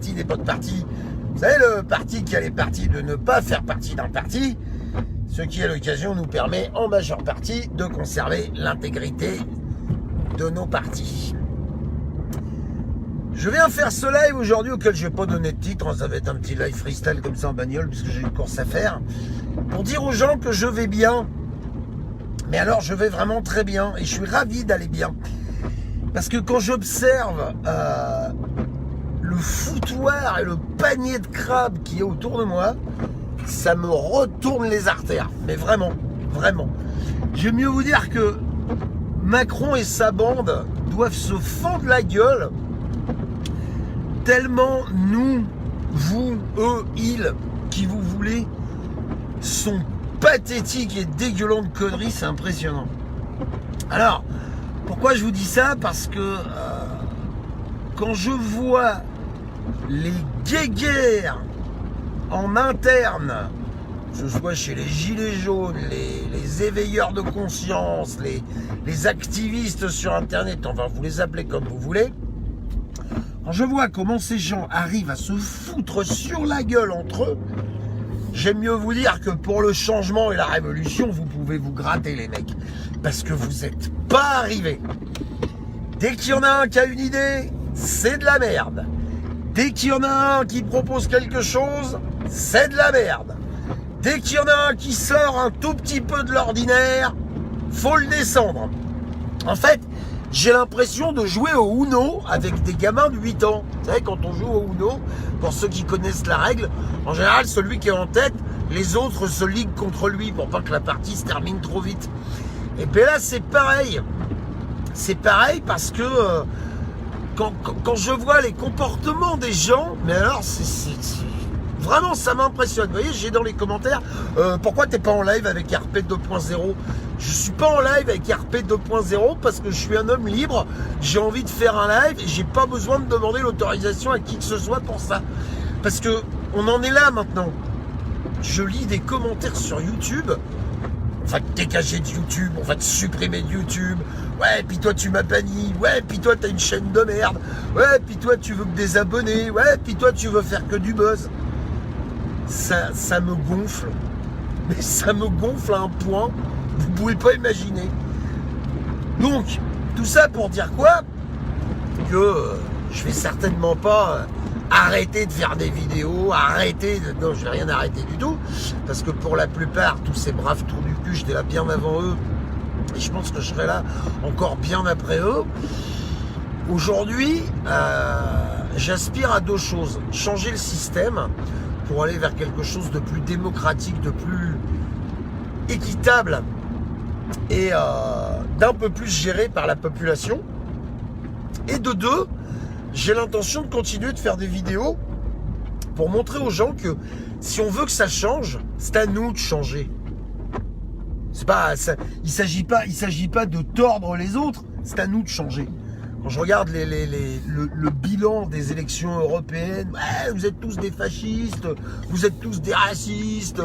parti des potes partis. Vous savez, le parti qui a les partis de ne pas faire partie d'un parti, ce qui à l'occasion nous permet en majeure partie de conserver l'intégrité de nos partis. Je viens faire ce live aujourd'hui auquel je vais pas donner de titre, ça va être un petit live freestyle comme ça en bagnole puisque j'ai une course à faire, pour dire aux gens que je vais bien. Mais alors je vais vraiment très bien et je suis ravi d'aller bien. Parce que quand j'observe le foutoir et le panier de crabes qui est autour de moi, ça me retourne les artères. Mais vraiment, vraiment. Je vais mieux vous dire que Macron et sa bande doivent se fendre la gueule tellement nous, vous, eux, ils, qui vous voulez, sont pathétiques et dégueulants de conneries, c'est impressionnant. Alors, pourquoi je vous dis ça? Parce que quand je vois les guéguerres en interne, que ce soit chez les gilets jaunes, les éveilleurs de conscience, les activistes sur Internet, enfin vous les appelez comme vous voulez, quand je vois comment ces gens arrivent à se foutre sur la gueule entre eux, j'aime mieux vous dire que pour le changement et la révolution, vous pouvez vous gratter les mecs. Parce que vous n'êtes pas arrivés. Dès qu'il y en a un qui a une idée, c'est de la merde. Dès qu'il y en a un qui propose quelque chose, c'est de la merde. Dès qu'il y en a un qui sort un tout petit peu de l'ordinaire, faut le descendre. En fait, j'ai l'impression de jouer au Uno avec des gamins de 8 ans. Vous savez, quand on joue au Uno, pour ceux qui connaissent la règle, en général, celui qui est en tête, les autres se liguent contre lui pour pas que la partie se termine trop vite. Et bien là, c'est pareil. C'est pareil parce que quand je vois les comportements des gens, mais alors, vraiment, ça m'impressionne. Vous voyez, j'ai dans les commentaires, pourquoi t'es pas en live avec RP 2.0 ? Je suis pas en live avec RP 2.0 parce que je suis un homme libre, j'ai envie de faire un live et j'ai pas besoin de demander l'autorisation à qui que ce soit pour ça. Parce que on en est là maintenant. Je lis des commentaires sur YouTube. On va te dégager de YouTube, on va te supprimer de YouTube. Ouais, puis toi tu m'as banni. Ouais, puis toi t'as une chaîne de merde. Ouais, puis toi tu veux que des abonnés. Ouais, puis toi tu veux faire que du buzz. Ça me gonfle. Mais ça me gonfle à un point vous pouvez pas imaginer. Donc, tout ça pour dire quoi? Que je vais certainement pas arrêter de faire des vidéos, non, je vais rien arrêter du tout, parce que pour la plupart, tous ces braves trous du cul, j'étais là bien avant eux, et je pense que je serai là encore bien après eux. Aujourd'hui, j'aspire à deux choses. Changer le système pour aller vers quelque chose de plus démocratique, de plus équitable et d'un peu plus géré par la population. Et de deux, j'ai l'intention de continuer de faire des vidéos pour montrer aux gens que si on veut que ça change, c'est à nous de changer. C'est pas, ça, il s'agit pas de tordre les autres, c'est à nous de changer. Quand je regarde le bilan des élections européennes, ouais, vous êtes tous des fascistes, vous êtes tous des racistes,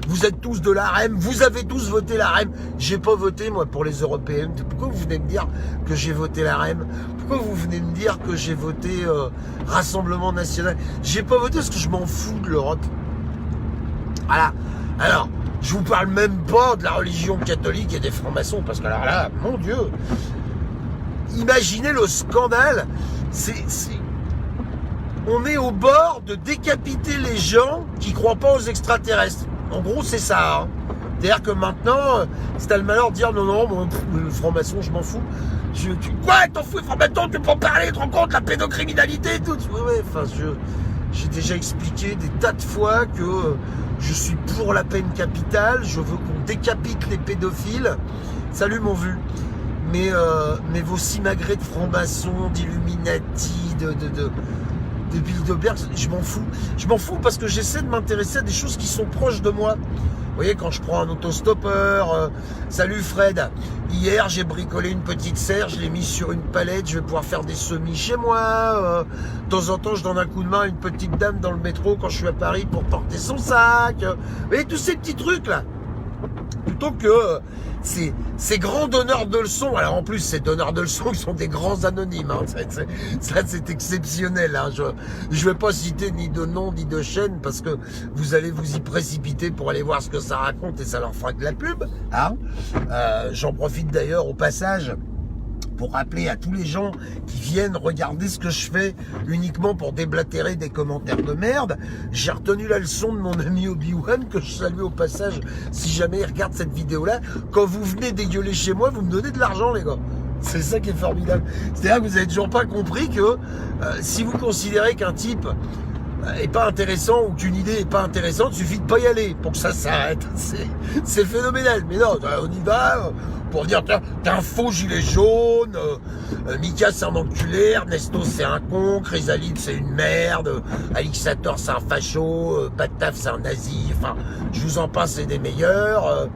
vous êtes tous de l'AREM, vous avez tous voté l'AREM. J'ai pas voté, moi, pour les européennes. Pourquoi vous venez me dire que j'ai voté l'AREM? Pourquoi vous venez me dire que j'ai voté Rassemblement National? J'ai pas voté parce que je m'en fous de l'Europe. Voilà. Alors, je vous parle même pas de la religion catholique et des francs-maçons, parce que alors là, mon Dieu, imaginez le scandale. On est au bord de décapiter les gens qui croient pas aux extraterrestres. En gros, c'est ça. Hein. C'est-à-dire que maintenant, si t'as le malheur de dire non, moi, le franc-maçon, je m'en fous. Quoi, t'en fous, franc-maçon, tu peux en parler, tu te rends compte, la pédocriminalité et tout. Ouais, enfin, j'ai déjà expliqué des tas de fois que je suis pour la peine capitale, je veux qu'on décapite les pédophiles. Salut mon vu. Mais vos simagrées de francs-maçons, d'Illuminati, de Bilderberg, je m'en fous. Je m'en fous parce que j'essaie de m'intéresser à des choses qui sont proches de moi. Vous voyez, quand je prends un autostoppeur, salut Fred, hier j'ai bricolé une petite serre, je l'ai mise sur une palette, je vais pouvoir faire des semis chez moi. De temps en temps, je donne un coup de main à une petite dame dans le métro quand je suis à Paris pour porter son sac. Vous voyez, tous ces petits trucs là. plutôt que ces grands donneurs de leçons. Alors en plus, ces donneurs de leçons qui sont des grands anonymes, hein. Ça c'est exceptionnel, hein. Je vais pas citer ni de nom ni de chaîne parce que vous allez vous y précipiter pour aller voir ce que ça raconte et ça leur fera de la pub, hein. J'en profite d'ailleurs au passage pour rappeler à tous les gens qui viennent regarder ce que je fais uniquement pour déblatérer des commentaires de merde. J'ai retenu la leçon de mon ami Obi-Wan, que je salue au passage si jamais il regarde cette vidéo-là. Quand vous venez dégueuler chez moi, vous me donnez de l'argent, les gars. C'est ça qui est formidable. C'est-à-dire que vous n'avez toujours pas compris que si vous considérez qu'un type est pas intéressant ou qu'une idée est pas intéressante, il suffit de pas y aller pour que ça s'arrête. C'est phénoménal. Mais non, on y va pour dire t'es un faux gilet jaune, Mika c'est un enculé, Ernesto c'est un con, Chrysalide c'est une merde, Alixator c'est un facho, Pataf c'est un nazi, enfin je vous en passe, c'est des meilleurs.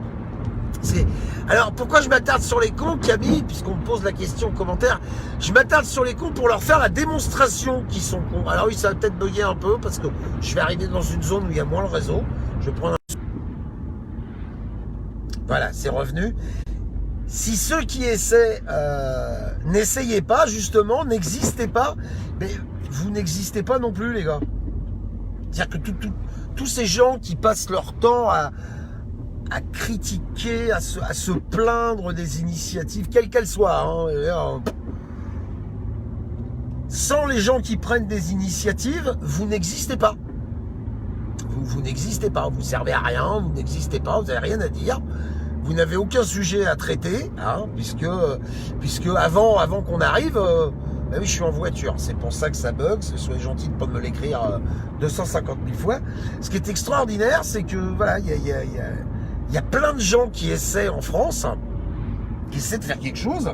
Alors pourquoi je m'attarde sur les cons, Camille, puisqu'on me pose la question en commentaire, je m'attarde sur les cons pour leur faire la démonstration qu'ils sont cons. Alors oui, ça va peut-être bugger un peu parce que je vais arriver dans une zone où il y a moins le réseau. Je vais prendre un... Voilà, c'est revenu. Si ceux qui essaient n'essayez pas, justement, n'existez pas, mais vous n'existez pas non plus, les gars. C'est-à-dire que tous ces gens qui passent leur temps à critiquer, à se plaindre des initiatives, quelles qu'elles soient, hein, sans les gens qui prennent des initiatives, vous n'existez pas. Vous n'existez pas, vous ne servez à rien, vous n'existez pas, vous n'avez rien à dire. Vous n'avez aucun sujet à traiter, hein, puisque avant qu'on arrive, bah oui, je suis en voiture. C'est pour ça que ça bug. Soyez gentil de ne pas me l'écrire 250 000 fois. Ce qui est extraordinaire, c'est que voilà, il y a plein de gens qui essaient en France, qui essaient de faire quelque chose.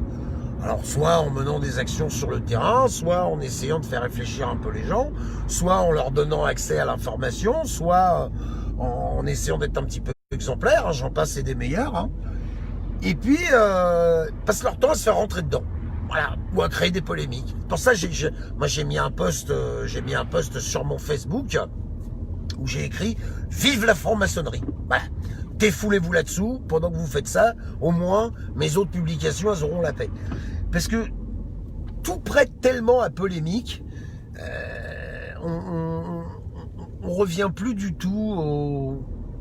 Alors, soit en menant des actions sur le terrain, soit en essayant de faire réfléchir un peu les gens, soit en leur donnant accès à l'information, soit en essayant d'être un petit peu exemplaire, hein, j'en passe, c'est des meilleurs, hein. Et puis passent leur temps à se faire rentrer dedans, voilà, ou à créer des polémiques. Pour ça, moi j'ai mis un post sur mon Facebook où j'ai écrit « Vive la franc-maçonnerie ». Voilà, défoulez-vous là-dessous. Pendant que vous faites ça, au moins mes autres publications, elles auront la paix. Parce que tout prête tellement à polémique, on revient plus du tout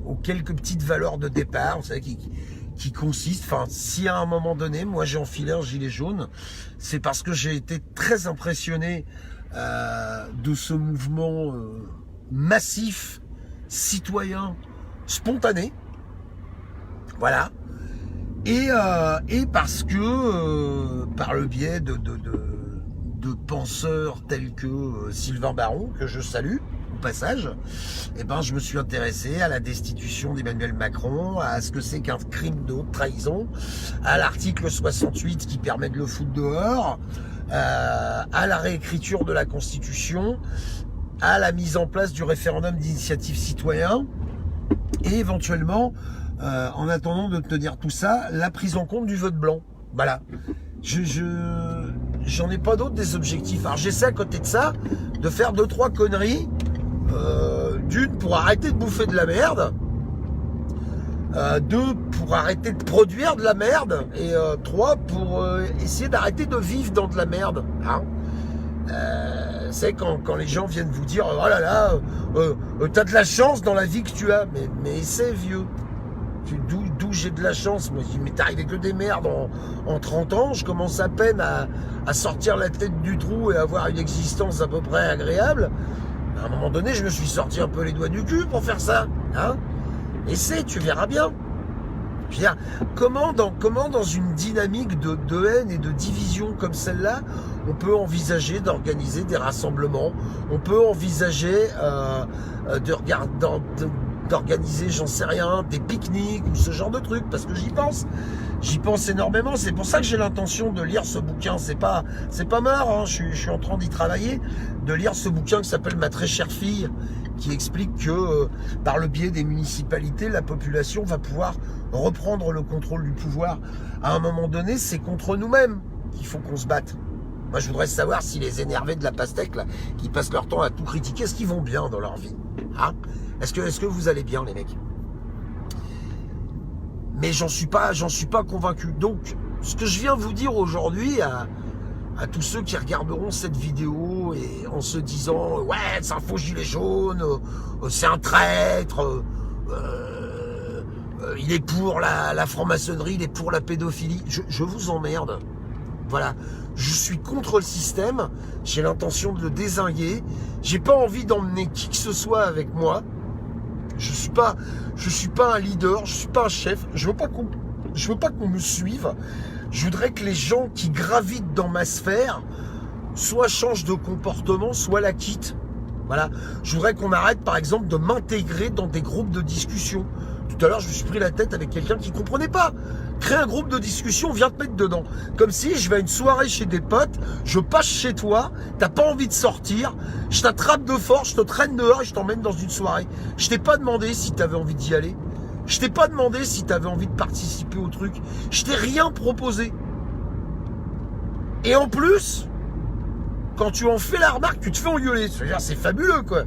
aux quelques petites valeurs de départ, vous savez, qui consistent, enfin, si à un moment donné, moi j'ai enfilé un gilet jaune, c'est parce que j'ai été très impressionné de ce mouvement massif, citoyen, spontané, voilà, et parce que par le biais de penseurs tels que Sylvain Baron, que je salue au passage, eh ben, je me suis intéressé à la destitution d'Emmanuel Macron, à ce que c'est qu'un crime de haute trahison, à l'article 68 qui permet de le foutre dehors, à la réécriture de la Constitution, à la mise en place du référendum d'initiative citoyen, et éventuellement, en attendant d'obtenir tout ça, la prise en compte du vote blanc. Voilà. J'en ai pas d'autres des objectifs. Alors j'essaie à côté de ça de faire 2-3 conneries. D'une, pour arrêter de bouffer de la merde. Deux, pour arrêter de produire de la merde. Et trois, pour essayer d'arrêter de vivre dans de la merde. Hein, c'est quand les gens viennent vous dire « Oh là là, t'as de la chance dans la vie que tu as. » Mais c'est vieux. D'où j'ai de la chance. Moi, il m'est arrivé que des merdes en 30 ans. Je commence à peine à sortir la tête du trou et à avoir une existence à peu près agréable. À un moment donné, je me suis sorti un peu les doigts du cul pour faire ça. Hein, essaie, tu verras bien. Je veux dire, comment dans une dynamique de haine et de division comme celle-là, on peut envisager d'organiser des rassemblements, on peut envisager d'organiser, j'en sais rien, des pique-niques ou ce genre de trucs, parce que j'y pense énormément. C'est pour ça que j'ai l'intention de lire ce bouquin. C'est pas mort, hein. Je suis en train d'y travailler, de lire ce bouquin qui s'appelle Ma très chère fille, qui explique que par le biais des municipalités, la population va pouvoir reprendre le contrôle du pouvoir. À un moment donné, c'est contre nous-mêmes qu'il faut qu'on se batte. Moi, je voudrais savoir si les énervés de la pastèque, là, qui passent leur temps à tout critiquer, est-ce qu'ils vont bien dans leur vie, hein? Est-ce que vous allez bien, les mecs? mais j'en suis pas convaincu. Donc, ce que je viens vous dire aujourd'hui à tous ceux qui regarderont cette vidéo et en se disant ouais, c'est un faux gilet jaune, c'est un traître, il est pour la franc-maçonnerie, il est pour la pédophilie, je vous emmerde. Voilà, je suis contre le système, j'ai l'intention de le dézinguer, j'ai pas envie d'emmener qui que ce soit avec moi. Je suis pas un leader, je suis pas un chef, je veux pas qu'on me suive. Je voudrais que les gens qui gravitent dans ma sphère soit changent de comportement, soit la quittent. Voilà. Je voudrais qu'on arrête, par exemple, de m'intégrer dans des groupes de discussion. Tout à l'heure, je me suis pris la tête avec quelqu'un qui comprenait pas. Crée un groupe de discussion, viens te mettre dedans. Comme si je vais à une soirée chez des potes, je passe chez toi, t'as pas envie de sortir, je t'attrape de force, je te traîne dehors et je t'emmène dans une soirée. Je t'ai pas demandé si t'avais envie d'y aller. Je t'ai pas demandé si tu avais envie de participer au truc. Je t'ai rien proposé. Et en plus, quand tu en fais la remarque, tu te fais engueuler. C'est fabuleux, quoi.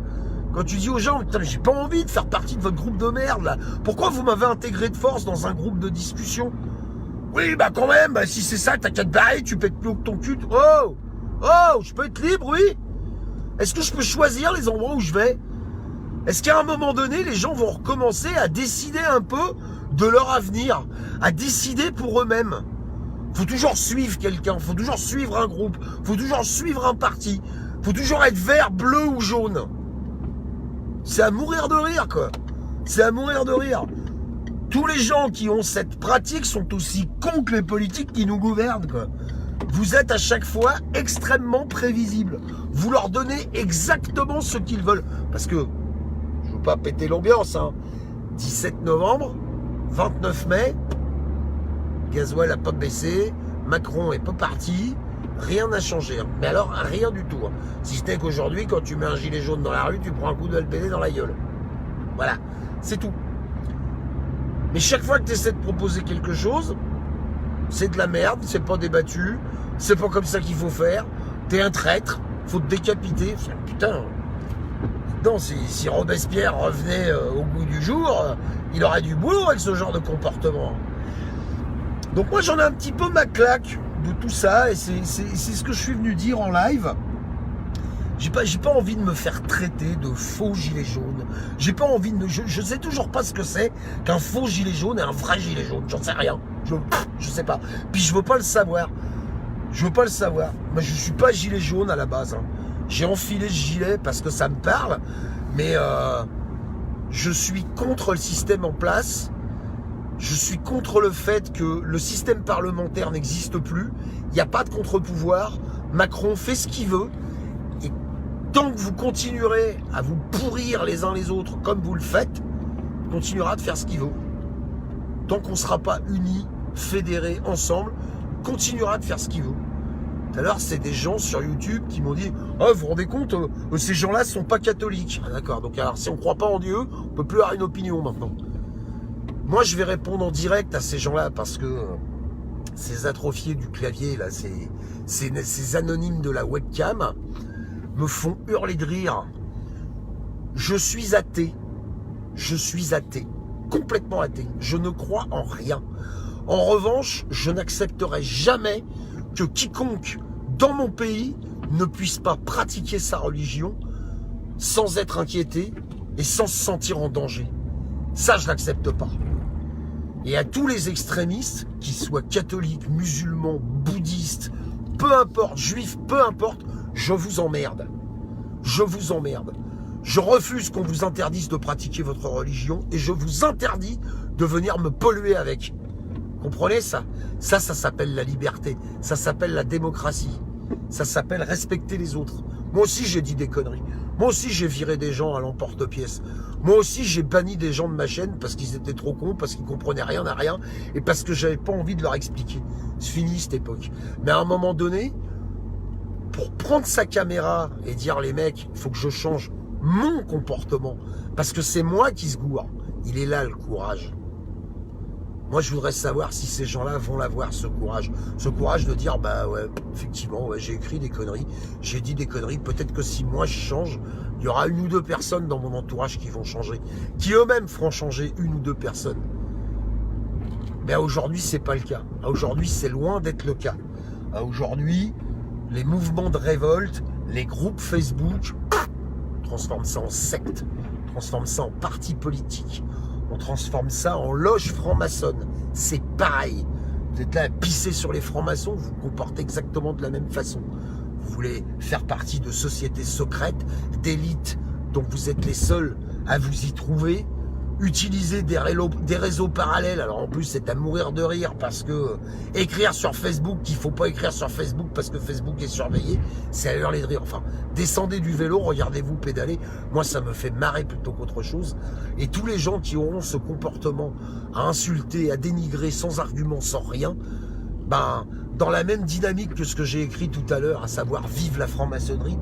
Quand tu dis aux gens, putain, j'ai pas envie de faire partie de votre groupe de merde, là. Pourquoi vous m'avez intégré de force dans un groupe de discussion? Oui, bah quand même, bah, si c'est ça, t'as qu'à te barrer, tu pètes plus haut que ton cul. Oh, je peux être libre, oui. Est-ce que je peux choisir les endroits où je vais? Est-ce qu'à un moment donné, les gens vont recommencer à décider un peu de leur avenir, à décider pour eux-mêmes? Faut toujours suivre quelqu'un, faut toujours suivre un groupe, faut toujours suivre un parti, faut toujours être vert, bleu ou jaune. C'est à mourir de rire, quoi. C'est à mourir de rire. Tous les gens qui ont cette pratique sont aussi cons que les politiques qui nous gouvernent, quoi. Vous êtes à chaque fois extrêmement prévisible. Vous leur donnez exactement ce qu'ils veulent. Parce que je veux pas péter l'ambiance, hein. 17 novembre, 29 mai, gasoil n'a pas baissé, Macron est pas parti, rien n'a changé. Hein. Mais alors, rien du tout. Hein. Si ce n'est qu'aujourd'hui, quand tu mets un gilet jaune dans la rue, tu prends un coup de LBD dans la gueule. Voilà, c'est tout. Mais chaque fois que tu essaies de proposer quelque chose, c'est de la merde, c'est pas débattu, c'est pas comme ça qu'il faut faire, t'es un traître, faut te décapiter. Enfin, putain. Non, si Robespierre revenait au goût du jour, il aurait du boulot avec ce genre de comportement. Donc moi j'en ai un petit peu ma claque de tout ça et c'est ce que je suis venu dire en live. J'ai pas envie de me faire traiter de faux gilet jaune. J'ai pas envie de je sais toujours pas ce que c'est qu'un faux gilet jaune et un vrai gilet jaune. J'en sais rien. Je sais pas. Puis je veux pas le savoir. Je veux pas le savoir. Moi je suis pas gilet jaune à la base. Hein. J'ai enfilé ce gilet parce que ça me parle, mais je suis contre le système en place. Je suis contre le fait que le système parlementaire n'existe plus. Il n'y a pas de contre-pouvoir. Macron fait ce qu'il veut. Et tant que vous continuerez à vous pourrir les uns les autres comme vous le faites, il continuera de faire ce qu'il veut. Tant qu'on ne sera pas unis, fédérés ensemble, il continuera de faire ce qu'il veut. Tout à l'heure, c'est des gens sur YouTube qui m'ont dit « Oh, vous vous rendez compte, ces gens-là ne sont pas catholiques. » Ah, d'accord, donc alors si on ne croit pas en Dieu, on ne peut plus avoir une opinion maintenant. Moi, je vais répondre en direct à ces gens-là parce que ces atrophiés du clavier, là, ces anonymes de la webcam me font hurler de rire. Je suis athée. Je suis athée. Complètement athée. Je ne crois en rien. En revanche, je n'accepterai jamais que quiconque dans mon pays ne puisse pas pratiquer sa religion sans être inquiété et sans se sentir en danger. Ça, je n'accepte pas. Et à tous les extrémistes, qu'ils soient catholiques, musulmans, bouddhistes, peu importe, juifs, peu importe, je vous emmerde. Je vous emmerde. Je refuse qu'on vous interdise de pratiquer votre religion et je vous interdis de venir me polluer avec. Comprenez ça? Ça s'appelle la liberté. Ça s'appelle la démocratie. Ça s'appelle respecter les autres. Moi aussi, j'ai dit des conneries. Moi aussi, j'ai viré des gens à l'emporte-pièce. Moi aussi, j'ai banni des gens de ma chaîne parce qu'ils étaient trop cons, parce qu'ils comprenaient rien à rien et parce que j'avais pas envie de leur expliquer. C'est fini cette époque. Mais à un moment donné, pour prendre sa caméra et dire les mecs, il faut que je change mon comportement parce que c'est moi qui se gourre. Il est là le courage. Moi, je voudrais savoir si ces gens-là vont l'avoir, ce courage. Ce courage de dire, bah ouais, effectivement, ouais, j'ai écrit des conneries, j'ai dit des conneries. Peut-être que si moi je change, il y aura une ou deux personnes dans mon entourage qui vont changer, qui eux-mêmes feront changer une ou deux personnes. Mais aujourd'hui, c'est pas le cas. Aujourd'hui, c'est loin d'être le cas. Aujourd'hui, les mouvements de révolte, les groupes Facebook, on transforme ça en secte, on transforme ça en parti politique, on transforme ça en loge franc-maçonne. C'est pareil. Vous êtes là à pisser sur les francs-maçons, vous vous comportez exactement de la même façon. Vous voulez faire partie de sociétés secrètes, d'élites dont vous êtes les seuls à vous y trouver, utiliser des réseaux parallèles. Alors en plus, c'est à mourir de rire parce que écrire sur Facebook qu'il ne faut pas écrire sur Facebook parce que Facebook est surveillé, c'est à hurler de rire. Enfin, descendez du vélo, regardez-vous pédaler. Moi, ça me fait marrer plutôt qu'autre chose. Et tous les gens qui auront ce comportement à insulter, à dénigrer sans argument, sans rien, ben, dans la même dynamique que ce que j'ai écrit tout à l'heure, à savoir vive la franc-maçonnerie,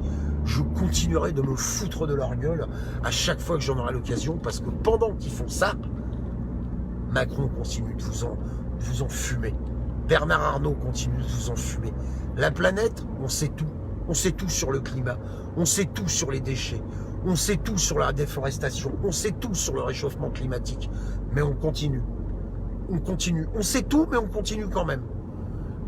je continuerai de me foutre de leur gueule à chaque fois que j'en aurai l'occasion, parce que pendant qu'ils font ça, Macron continue de vous en fumer. Bernard Arnault continue de vous en fumer. La planète, on sait tout. On sait tout sur le climat. On sait tout sur les déchets. On sait tout sur la déforestation. On sait tout sur le réchauffement climatique. Mais on continue. On continue. On sait tout, mais on continue quand même.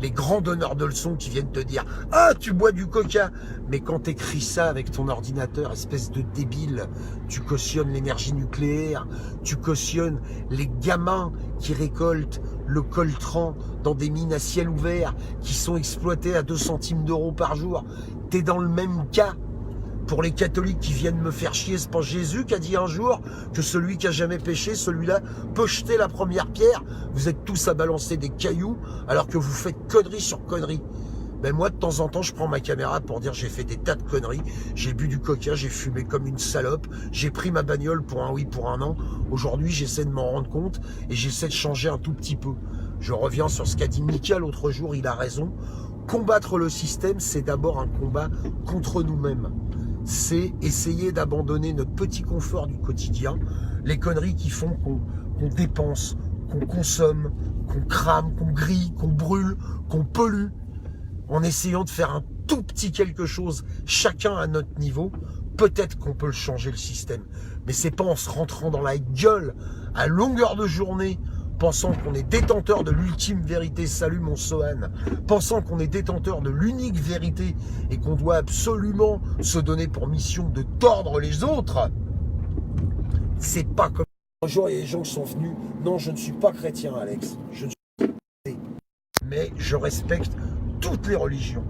Les grands donneurs de leçons qui viennent te dire « Ah, tu bois du coca !» Mais quand t'écris ça avec ton ordinateur, espèce de débile, tu cautionnes l'énergie nucléaire, tu cautionnes les gamins qui récoltent le coltran dans des mines à ciel ouvert, qui sont exploités à 2 centimes d'euros par jour. T'es dans le même cas. Pour les catholiques qui viennent me faire chier, c'est pas Jésus qui a dit un jour que celui qui a jamais péché, celui-là peut jeter la première pierre. Vous êtes tous à balancer des cailloux alors que vous faites conneries sur conneries. Ben moi, de temps en temps, je prends ma caméra pour dire j'ai fait des tas de conneries. J'ai bu du coca, j'ai fumé comme une salope. J'ai pris ma bagnole pour un oui, pour un non. Aujourd'hui, j'essaie de m'en rendre compte et j'essaie de changer un tout petit peu. Je reviens sur ce qu'a dit Mika l'autre jour, il a raison. Combattre le système, c'est d'abord un combat contre nous-mêmes. C'est essayer d'abandonner notre petit confort du quotidien, les conneries qui font qu'on dépense, qu'on consomme, qu'on crame, qu'on grille, qu'on brûle, qu'on pollue, en essayant de faire un tout petit quelque chose, chacun à notre niveau. Peut-être qu'on peut le changer le système, mais c'est pas en se rentrant dans la gueule à longueur de journée, pensant qu'on est détenteur de l'ultime vérité, salut mon Sohan, pensant qu'on est détenteur de l'unique vérité et qu'on doit absolument se donner pour mission de tordre les autres. C'est pas comme... Un jour, il y a des gens qui sont venus, non, je ne suis pas chrétien, Alex, je ne suis pas, mais je respecte toutes les religions.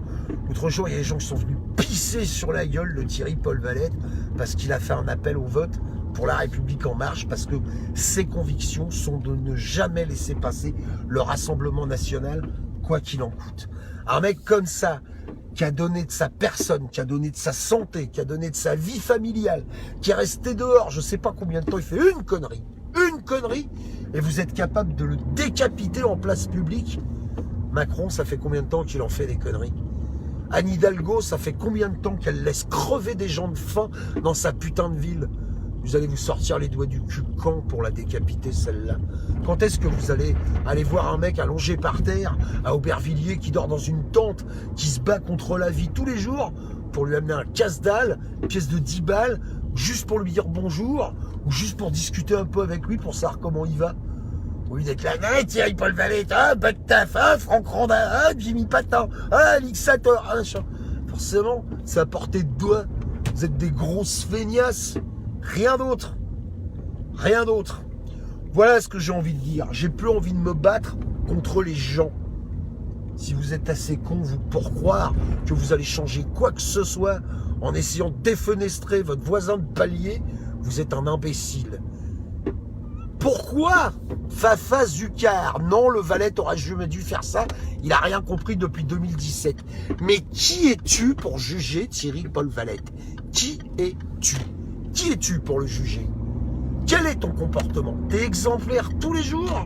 L'autre jour, il y a des gens qui sont venus pisser sur la gueule de Thierry Paul Valette parce qu'il a fait un appel au vote pour la République en marche, parce que ses convictions sont de ne jamais laisser passer le Rassemblement national, quoi qu'il en coûte. Un mec comme ça, qui a donné de sa personne, qui a donné de sa santé, qui a donné de sa vie familiale, qui est resté dehors, je ne sais pas combien de temps, il fait une connerie, et vous êtes capable de le décapiter en place publique. Macron, ça fait combien de temps qu'il en fait des conneries? Anne Hidalgo, ça fait combien de temps qu'elle laisse crever des gens de faim dans sa putain de ville? Vous allez vous sortir les doigts du cul quand pour la décapiter, celle-là? Quand est-ce que vous allez aller voir un mec allongé par terre à Aubervilliers qui dort dans une tente, qui se bat contre la vie tous les jours pour lui amener un casse-dalle, une pièce de 10 balles, juste pour lui dire bonjour, ou juste pour discuter un peu avec lui pour savoir comment il va? Au lieu d'être là, ah, Thierry Paul Valette, ah, Bactaf, ah, Franck Randin, ah, Jimmy Patin, ah, Alixator, ah, machin. Forcément, c'est à portée de doigt. Vous êtes des grosses feignasses. Rien d'autre. Rien d'autre. Voilà ce que j'ai envie de dire. J'ai plus envie de me battre contre les gens. Si vous êtes assez con, vous, pour croire que vous allez changer quoi que ce soit en essayant de défenestrer votre voisin de palier, vous êtes un imbécile. Pourquoi Fafa Zucar? Non, le Valette aurait jamais dû faire ça. Il n'a rien compris depuis 2017. Mais qui es-tu pour juger Thierry Paul Valette? Qui es-tu? Qui es-tu pour le juger? Quel est ton comportement? T'es exemplaire tous les jours?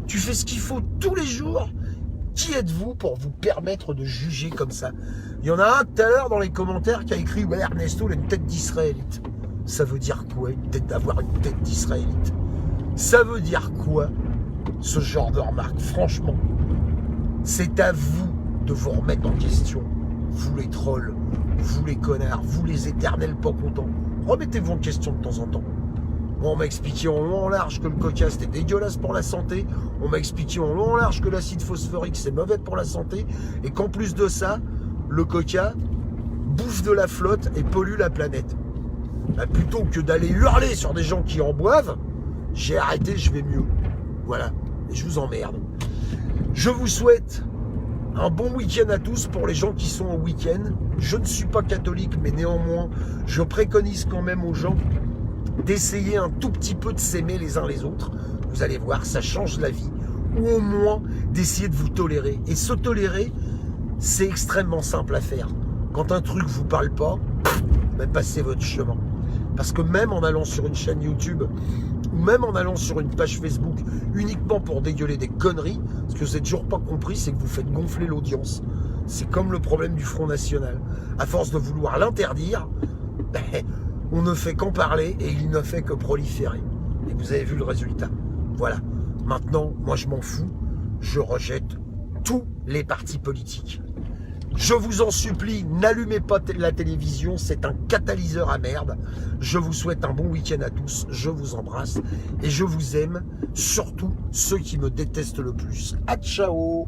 Tu fais ce qu'il faut tous les jours? Qui êtes-vous pour vous permettre de juger comme ça? Il y en a un tout à l'heure dans les commentaires qui a écrit ouais, Ernesto, il a une tête d'israélite. Ça veut dire quoi, d'avoir une tête d'israélite? Ça veut dire quoi, ce genre de remarque? Franchement, c'est à vous de vous remettre en question. Vous les trolls, vous les connards, vous les éternels pas contents. Remettez-vous en question de temps en temps. Bon, on m'a expliqué en long en large que le coca c'était dégueulasse pour la santé. On m'a expliqué en long en large que l'acide phosphorique c'est mauvais pour la santé. Et qu'en plus de ça, le coca bouffe de la flotte et pollue la planète. Bah, plutôt que d'aller hurler sur des gens qui en boivent, j'ai arrêté, je vais mieux. Voilà. Et je vous emmerde. Je vous souhaite un bon week-end à tous pour les gens qui sont au week-end. Je ne suis pas catholique, mais néanmoins, je préconise quand même aux gens d'essayer un tout petit peu de s'aimer les uns les autres. Vous allez voir, ça change la vie. Ou au moins d'essayer de vous tolérer. Et se tolérer, c'est extrêmement simple à faire. Quand un truc vous parle pas, ben passez votre chemin. Parce que même en allant sur une chaîne YouTube, ou même en allant sur une page Facebook, uniquement pour dégueuler des conneries, ce que vous n'avez toujours pas compris, c'est que vous faites gonfler l'audience. C'est comme le problème du Front National. À force de vouloir l'interdire, ben, on ne fait qu'en parler et il ne fait que proliférer. Et vous avez vu le résultat. Voilà. Maintenant, moi je m'en fous. Je rejette tous les partis politiques. Je vous en supplie, n'allumez pas la télévision, c'est un catalyseur à merde. Je vous souhaite un bon week-end à tous, je vous embrasse et je vous aime, surtout ceux qui me détestent le plus. À ciao!